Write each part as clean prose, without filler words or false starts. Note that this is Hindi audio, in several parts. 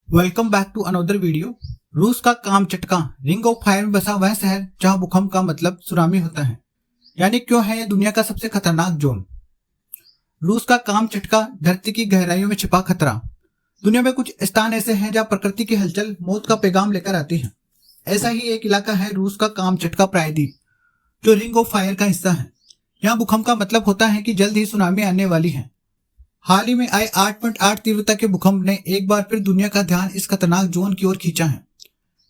Welcome back to another video. रूस का कामचटका रिंग ऑफ फायर में बसा वह शहर जहां भूकंप का मतलब सुनामी होता है, यानी क्यों है यह दुनिया का सबसे खतरनाक जोन। रूस का कामचटका धरती की गहराइयों में छिपा खतरा। दुनिया में कुछ स्थान ऐसे हैं जहां प्रकृति की हलचल मौत का पैगाम लेकर आती है। ऐसा ही एक इलाका है रूस का कामचटका प्रायद्वीप, जो रिंग ऑफ फायर का हिस्सा है। यहाँ भूकंप का मतलब होता है कि जल्द ही सुनामी आने वाली है। हाल ही में आए 8.8 तीव्रता के भूकंप ने एक बार फिर दुनिया का ध्यान इस खतरनाक जोन की ओर खींचा है।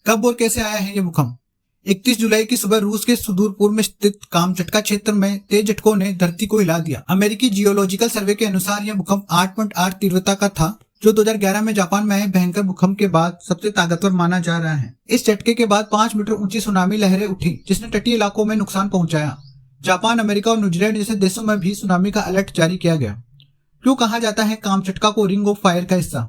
कब और कैसे आया है यह भूकंप? 31 जुलाई की सुबह रूस के सुदूर पूर्व में स्थित कामचटका क्षेत्र में तेज झटकों ने धरती को हिला दिया। अमेरिकी जियोलॉजिकल सर्वे के अनुसार यह भूकंप 8.8 तीव्रता का था, जो 2011 में जापान में आए भयंकर भूकंप के बाद सबसे ताकतवर माना जा रहा है। इस झटके के बाद 5 मीटर ऊंची सुनामी लहरें उठी, जिसने तटीय इलाकों में नुकसान पहुंचाया। जापान, अमेरिका और न्यूजीलैंड जैसे देशों में भी सुनामी का अलर्ट जारी किया गया। क्यों कहा जाता है कामचटका को रिंग ऑफ फायर का हिस्सा?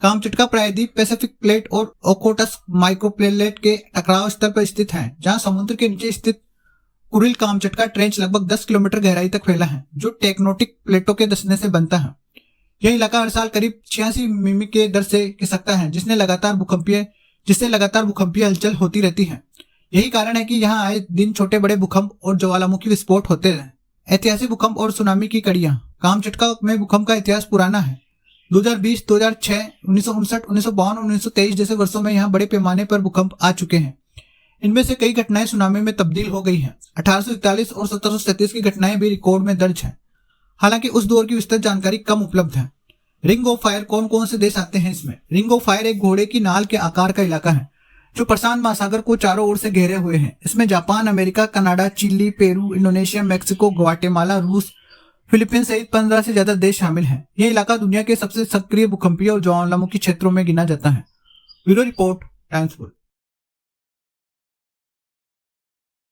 कामचटका प्रायद्वीप पैसिफिक प्लेट और ओखोटस माइक्रोप्लेट के टकराव स्थल पर स्थित है, जहां समुद्र के नीचे स्थित कुरिल कामचटका ट्रेंच लगभग 10 किलोमीटर गहराई तक फैला है, जो टेक्टोनिक प्लेटों के धंसने से बनता है। यह इलाका हर साल करीब 86 मिमी के दर से खिसकता है, जिससे लगातार भूकंपीय हलचल होती रहती है। यही कारण है कि यहाँ आए दिन छोटे बड़े भूकंप और ज्वालामुखी विस्फोट होते रहे। ऐतिहासिक भूकंप और सुनामी की कड़ियां। कामचटका में भूकंप का इतिहास पुराना है। 2020, 2006, 1959, 1952 और 1923 जैसे वर्षों में यहाँ बड़े पैमाने पर भूकंप आ चुके हैं। इनमें से कई घटनाएं सुनामी में तब्दील हो गई हैं। 1841 और 1737 की घटनाएं भी रिकॉर्ड में दर्ज हैं। हालांकि उस दौर की विस्तृत जानकारी कम उपलब्ध है। रिंग ऑफ फायर कौन कौन से देश आते हैं इसमें? रिंग ऑफ फायर एक घोड़े की नाल के आकार का इलाका है, जो प्रशांत महासागर को चारों ओर से घेरे हुए हैं। इसमें Japan, America, Canada, Chile, Peru, Indonesia, Mexico, Guatemala, रूस, फिलीपींस सहित 15 से ज्यादा देश शामिल हैं। यह इलाका दुनिया के सबसे सक्रिय भूकंपीय और ज्वालामुखी क्षेत्रों में गिना जाता है। Bureau report, times full.